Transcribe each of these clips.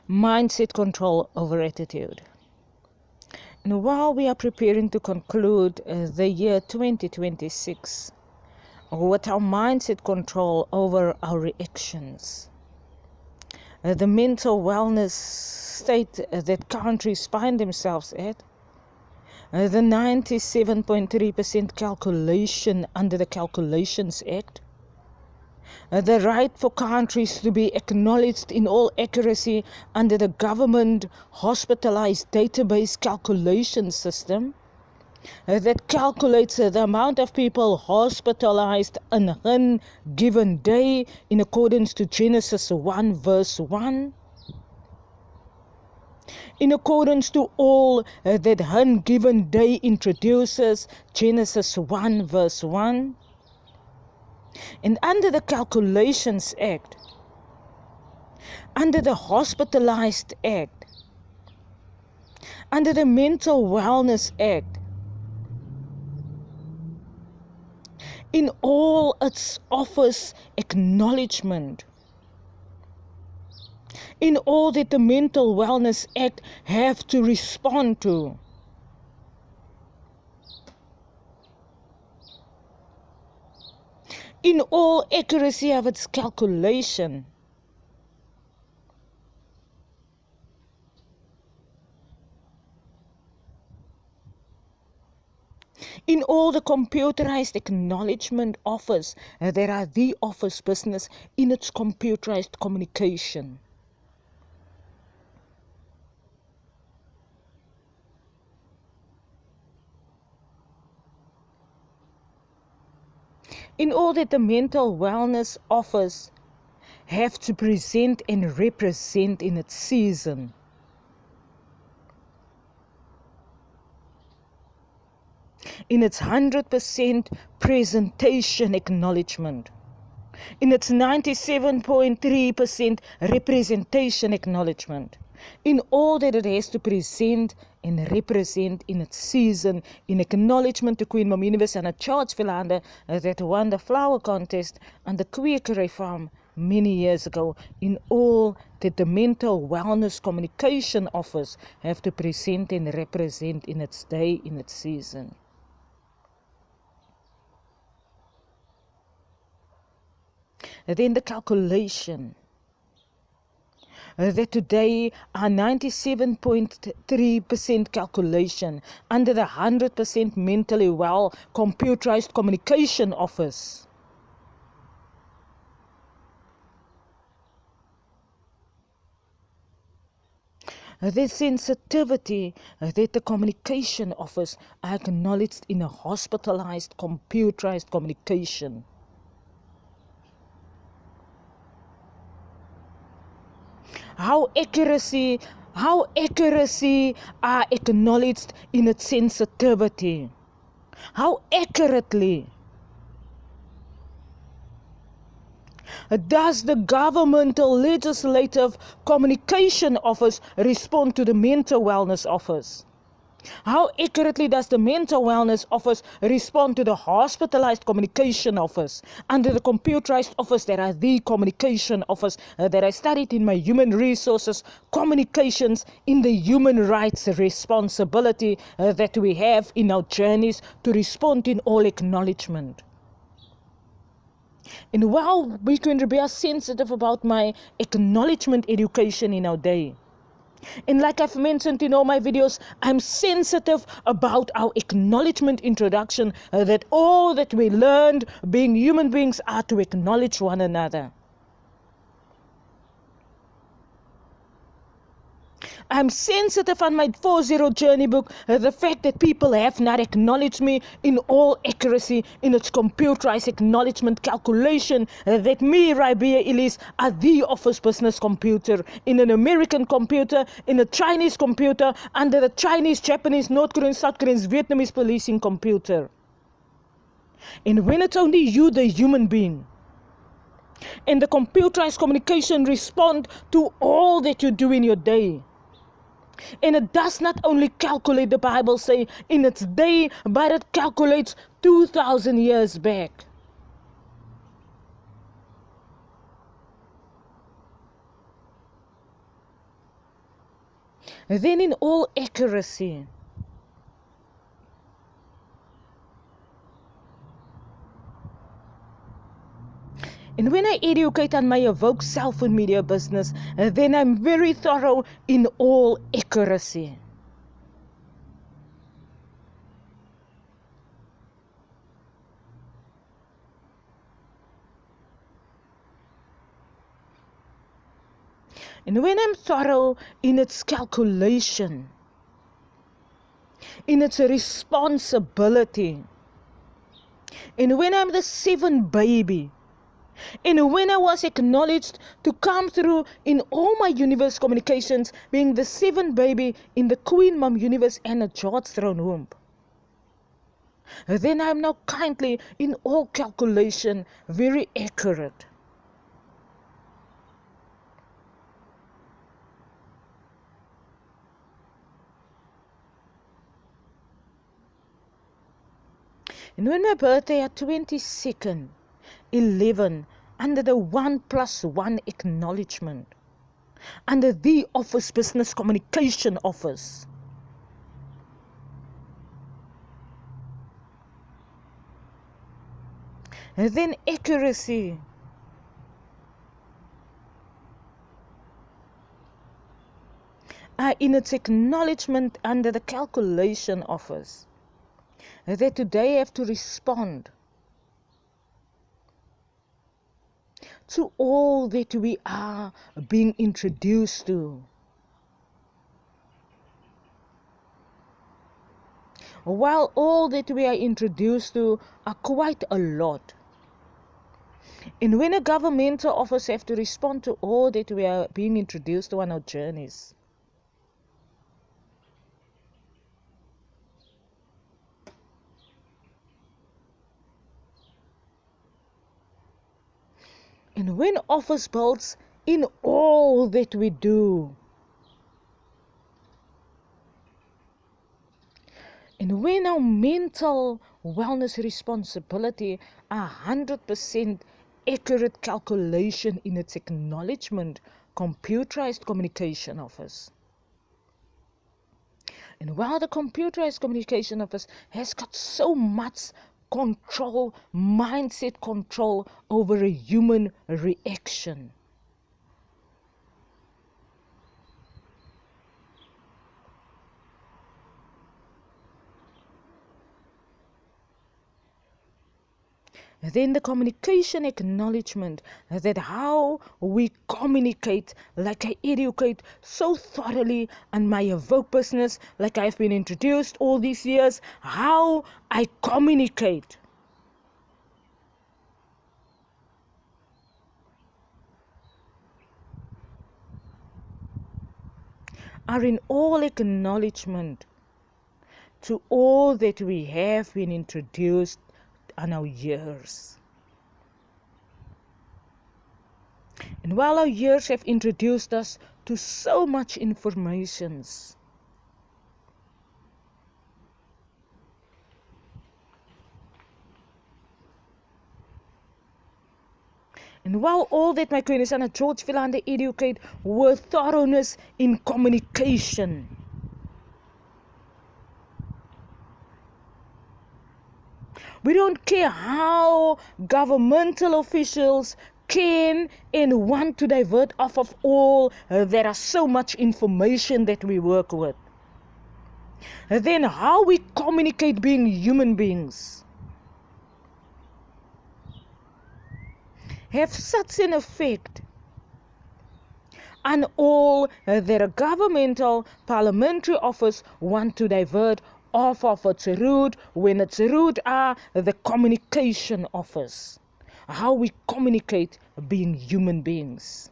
Mindset control over attitude. And while we are preparing to conclude the year 2026 with our mindset control over our reactions, the mental wellness state that countries find themselves at, the 97.3% calculation under the Calculations Act, the right for countries to be acknowledged in all accuracy under the government hospitalized database calculation system that calculates the amount of people hospitalized on a given day in accordance to Genesis 1 verse 1. In accordance to all that a given day introduces, Genesis 1 verse 1. And under the Calculations Act, under the Hospitalized Act, under the Mental Wellness Act, in all its office acknowledgement, in all that the Mental Wellness Act have to respond to, in all accuracy of its calculation, in all the computerized acknowledgement offers that are the office business in its computerized communication. In all that the mental wellness office have to present and represent in its season. In its 100% presentation acknowledgement. In its 97.3% representation acknowledgement. In all that it has to present and represent in its season, in acknowledgement to Queen Mominivis and a Charles Philander that won the flower contest and the Quakery farm many years ago, in all that the Mental Wellness Communication Office have to present and represent in its day, in its season. Then the calculation that today our 97.3% calculation under the 100% mentally well computerized communication office. The sensitivity that the communication office acknowledged in a hospitalized computerized communication. How accuracy are acknowledged in its sensitivity. How accurately does the governmental legislative communication office respond to the mental wellness office? How accurately does the mental wellness office respond to the hospitalized communication office under the computerized office that are the communication office that I studied in my human resources communications in the human rights responsibility that we have in our journeys to respond in all acknowledgement? And while we can be sensitive about my acknowledgement education in our day, and like I've mentioned in all my videos, I'm sensitive about our acknowledgement introduction, that all that we learned being human beings are to acknowledge one another. I'm sensitive on my 4-0 journey book, the fact that people have not acknowledged me in all accuracy in its computerized acknowledgement calculation, that me, Rabia Elise, are the office business computer, in an American computer, in a Chinese computer, under the Chinese, Japanese, North Korean, South Korean, Vietnamese policing computer. And when it's only you, the human being, and the computerized communication respond to all that you do in your day. And it does not only calculate, the Bible say, in its day, but it calculates 2,000 years back. then in all accuracy. And when I educate on my Evoke self and media business, then I'm very thorough in all accuracy. And when I'm thorough in its calculation, in its responsibility, and when I'm the seventh baby, and when I was acknowledged to come through in all my universe communications, being the seventh baby in the Queen Mom universe and a George throne womb, then I'm now kindly in all calculation very accurate. And when my birthday at 22nd, 11, under the 1+1 acknowledgement, under the Office Business Communication Office, and then accuracy, in its acknowledgement under the Calculation Office, that today I have to respond to all that we are being introduced to. While all that we are introduced to are quite a lot. And when a governmental office have to respond to all that we are being introduced to on our journeys, and when office builds in all that we do, and when our mental wellness responsibility, 100% accurate calculation in its acknowledgement, computerized communication office. And while the computerized communication office has got so much control, mindset control over a human reaction, then the communication acknowledgement, that how we communicate, like I educate so thoroughly on my Evoke business, like I've been introduced all these years, how I communicate. Are in all acknowledgement to all that we have been introduced on our years. And while our years have introduced us to so much informations, and while all that my Queen and George Philander educate were thoroughness in communication, we don't care how governmental officials can and want to divert off of all. There are so much information that we work with. Then how we communicate being human beings have such an effect on all that a governmental parliamentary office want to divert off of its route, when its route are the communication office. How we communicate being human beings.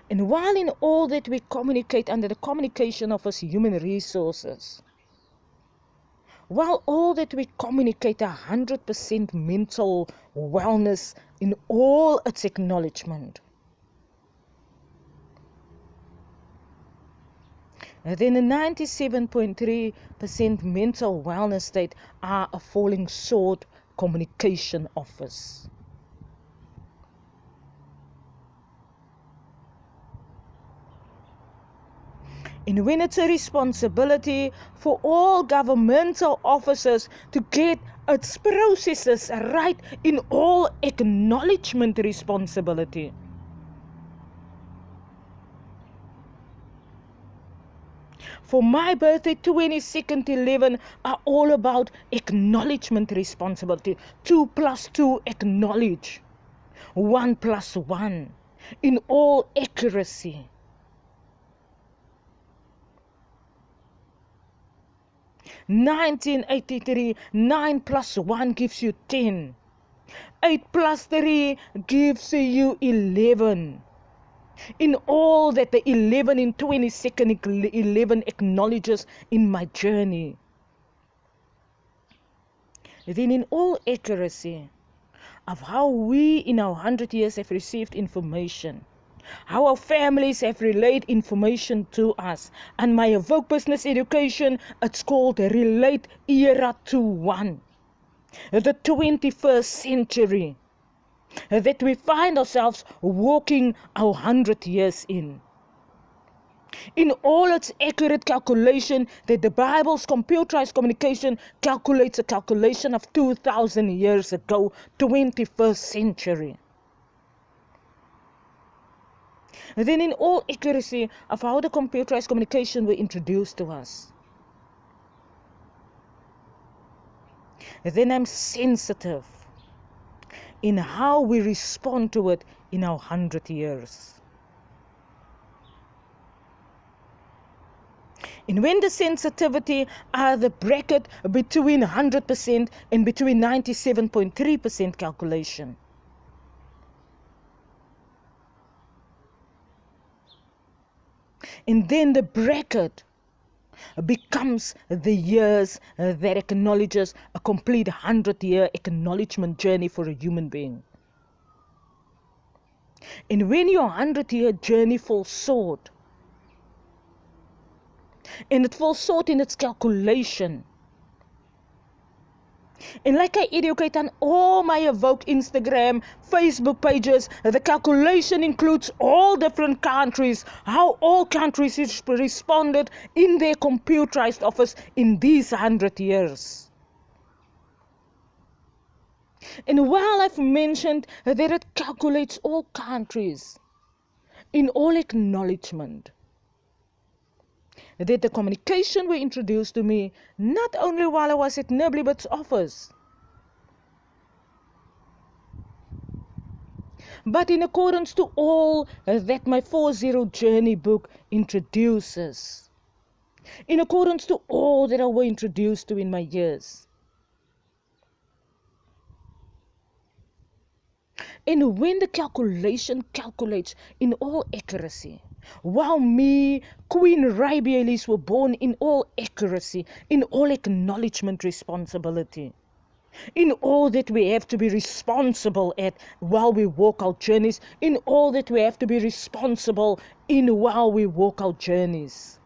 And while in all that we communicate under the communication office human resources, while all that we communicate 100% mental wellness in all its acknowledgement, then a 97.3% mental wellness state are a falling short communication office. And when it's a responsibility for all governmental officers to get its processes right in all acknowledgement responsibility. For my birthday, 22nd/11 are all about acknowledgement responsibility. 2 + 2 acknowledge. 1 + 1 in all accuracy. 1983, 9 + 1 gives you 10. 8 + 3 gives you 11. In all that the 11 in 22nd 11 acknowledges in my journey. Then in all accuracy of how we in our 100 years have received information, how our families have relayed information to us, and my Evoke Business Education, it's called Relate Era 2.1, the 21st century, that we find ourselves walking our 100 years in. In all its accurate calculation that the Bible's computerized communication calculates a calculation of 2,000 years ago, 21st century. Then in all accuracy of how the computerized communication were introduced to us. Then I'm sensitive in how we respond to it in our 100 years. And when the sensitivity are the bracket between 100% and between 97.3% calculation. And then the bracket becomes the years that acknowledges a complete 100-year acknowledgement journey for a human being. And when your 100-year journey falls short, and it falls short in its calculation, and like I educate on all my Evoke Instagram, Facebook pages, the calculation includes all different countries, how all countries responded in their computerized office in these 100 years. And while I've mentioned that it calculates all countries in all acknowledgement, that the communication were introduced to me not only while I was at Nibleebit's office, but in accordance to all that my 40 Journey book introduces, in accordance to all that I were introduced to in my years. And when the calculation calculates in all accuracy, while me, Queen Rabi Elise, were born in all accuracy, in all acknowledgement responsibility, in all that we have to be responsible at while we walk our journeys, in all that we have to be responsible in while we walk our journeys.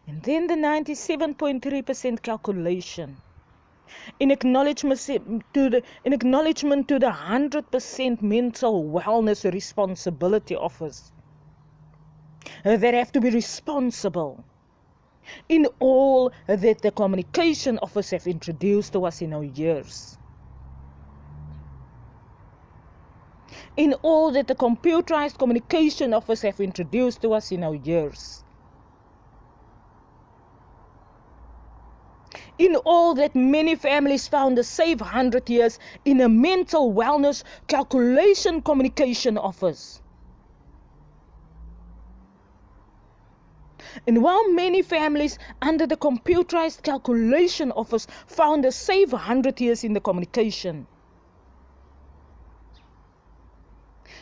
And then the 97.3% calculation, in acknowledgement to the 100% mental wellness responsibility office, that have to be responsible in all that the communication office have introduced to us in our years, in all that the computerized communication office have introduced to us in our years, in all that many families found a safe 100 years in a mental wellness calculation communication office. And while many families under the computerized calculation office found a safe 100 years in the communication,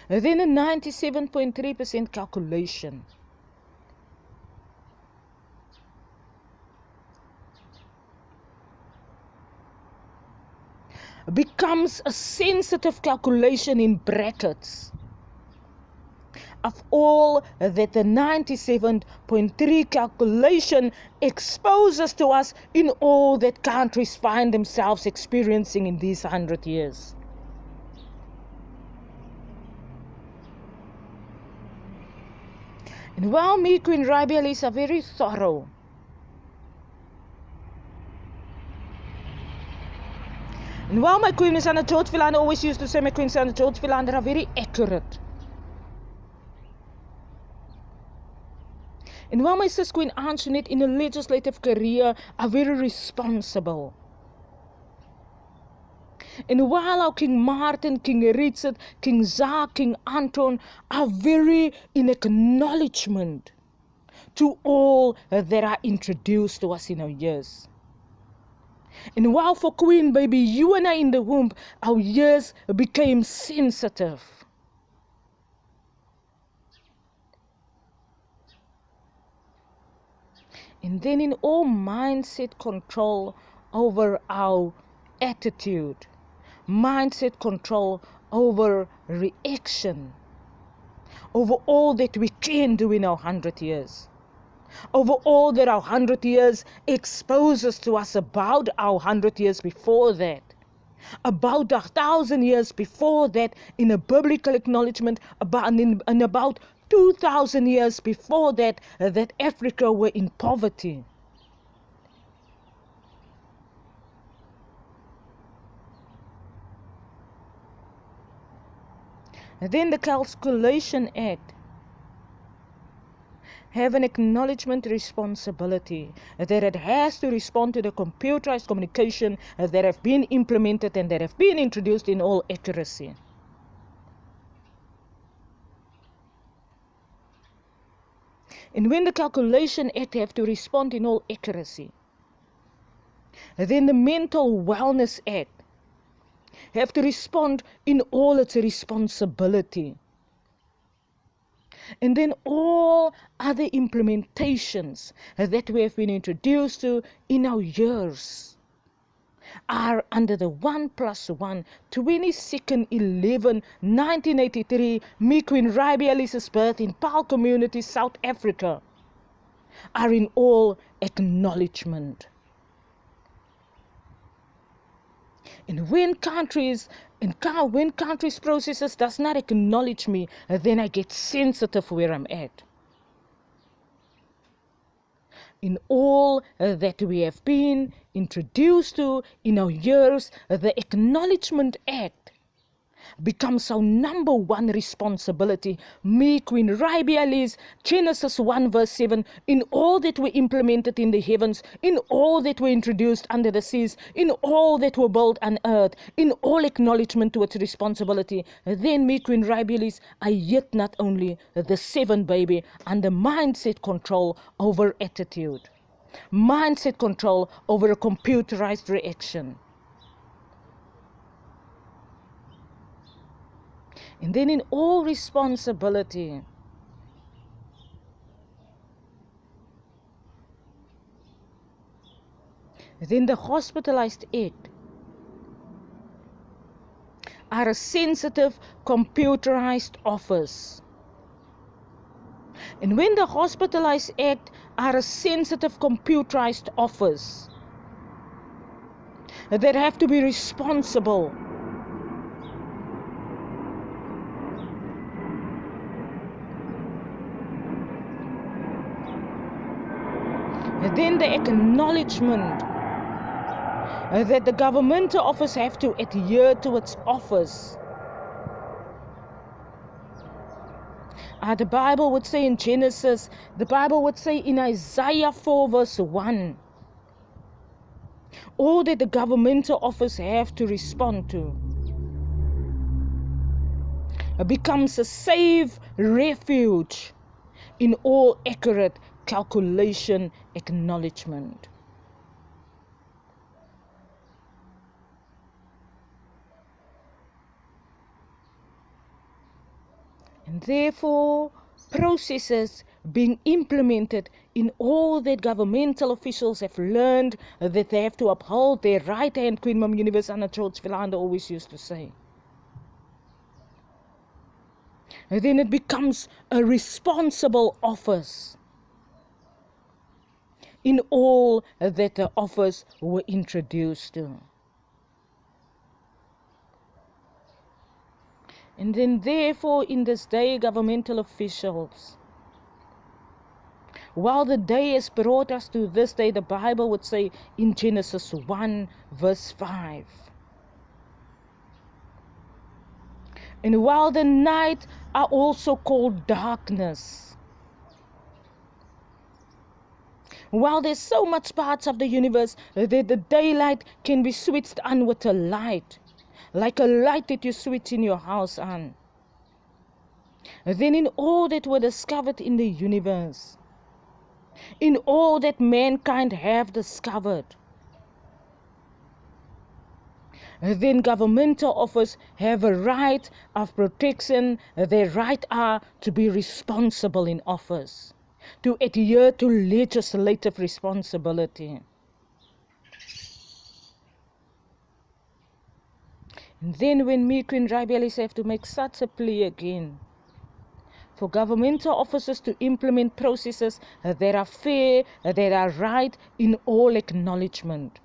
then a 97.3% calculation, becomes a sensitive calculation in brackets of all that the 97.3 calculation exposes to us in all that countries find themselves experiencing in these 100 years. And while me, Queen Rabialis, are very thorough, and while my Queen Sandra George Philander always used to say my Queen Sandra George Philander are very accurate, and while my sis Queen Antoinette in a legislative career are very responsible, and while our King Martin, King Richard, King Zak, King Anton are very in acknowledgement to all that are introduced to us in our years. And while for Queen Baby, you and I in the womb, our ears became sensitive. And then in all mindset control over our attitude, mindset control over reaction, over all that we can do in our 100 years. Over all that our 100 years exposes to us about our 100 years before that, about 1,000 years before that in a biblical acknowledgement, and about 2,000 years before that, that Africa were in poverty. And then the Calculation Act have an acknowledgement responsibility that it has to respond to the computerized communication that have been implemented and that have been introduced in all accuracy. And when the Calculation Act have to respond in all accuracy, then the Mental Wellness Act have to respond in all its responsibility. And then all other implementations that we have been introduced to in our years are under the 1+1, 22/11/1983, me Queen Rabialis's birth in Paarl Community, South Africa, are in all acknowledgement. And when countries processes does not acknowledge me, then I get sensitive where I'm at. In all that we have been introduced to in our years, the Acknowledgement Act becomes our number one responsibility. Me, Queen Rabialis, Genesis 1:7, in all that were implemented in the heavens, in all that were introduced under the seas, in all that were built on earth, in all acknowledgement to its responsibility. Then me, Queen Rabialis, I yet not only the 7th baby under mindset control over attitude, mindset control over a computerized reaction. And then in all responsibility, then the Hospitalized Act are a sensitive computerized office. And when the Hospitalized Act are a sensitive computerized office that have to be responsible then the acknowledgement that the governmental office have to adhere to its office. The Bible would say in Genesis, the Bible would say in Isaiah 4:1, all that the governmental office have to respond to becomes a safe refuge in all accurate calculation acknowledgement. And therefore, processes being implemented in all that governmental officials have learned that they have to uphold their right hand, Queen Mum Universe Anna George Philander always used to say. And then it becomes a responsible office in all that the office were introduced to. And then therefore in this day, governmental officials, while the day has brought us to this day, the Bible would say in Genesis 1 verse 5. And while the night are also called darkness, while there's so much parts of the universe that the daylight can be switched on with a light, like a light that you switch in your house on, then in all that were discovered in the universe, in all that mankind have discovered, then governmental officers have a right of protection. Their right are to be responsible in office, to adhere to legislative responsibility. And then when me, Queen Rabialis, have to make such a plea again, for governmental officers to implement processes that are fair, that are right in all acknowledgement.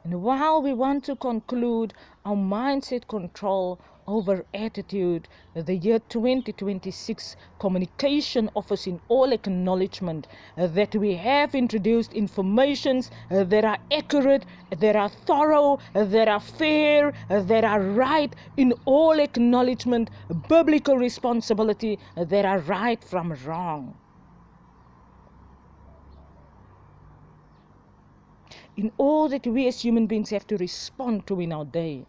And while we want to conclude our mindset control over attitude, the year 2026 Communication Office in all acknowledgement that we have introduced informations that are accurate, that are thorough, that are fair, that are right in all acknowledgement, biblical responsibility, that are right from wrong. In all that we as human beings have to respond to in our day.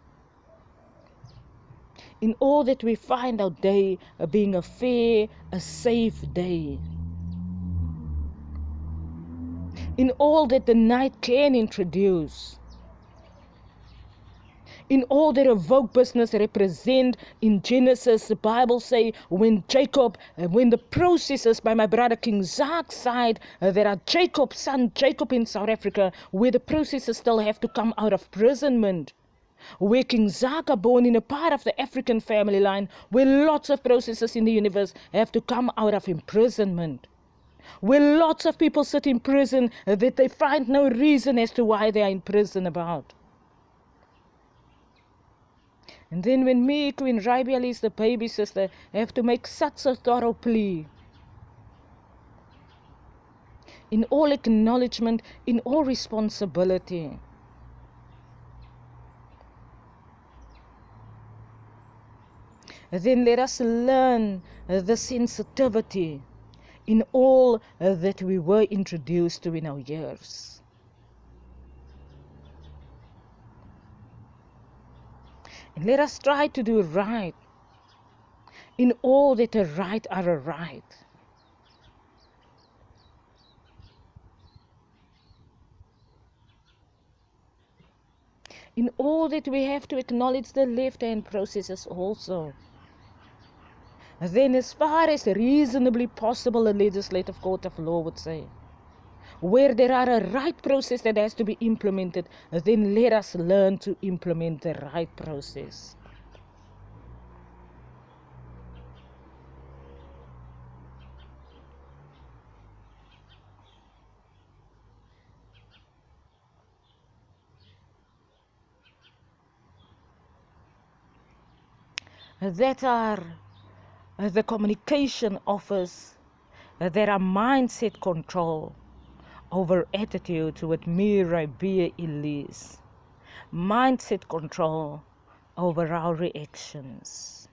In all that we find our day being a fair, a safe day. In all that the night can introduce. In all that evoke business represent in Genesis, the Bible say when the processes by my brother King Zaak's side, there are Jacob's son Jacob in South Africa, where the processes still have to come out of imprisonment. Where King Zaak are born in a part of the African family line, where lots of processes in the universe have to come out of imprisonment. Where lots of people sit in prison that they find no reason as to why they are in prison about. And then when me, Queen Rabialis, the baby sister, have to make such a thorough plea, in all acknowledgement, in all responsibility, then let us learn the sensitivity in all that we were introduced to in our years. And let us try to do right in all that are right are a right. In all that we have to acknowledge the left-hand processes also. Then as far as reasonably possible, a legislative court of law would say, where there are a right process that has to be implemented, then let us learn to implement the right process. That are the communication office, that are mindset control over attitude with me, Rabia Elise. Mindset control over our reactions.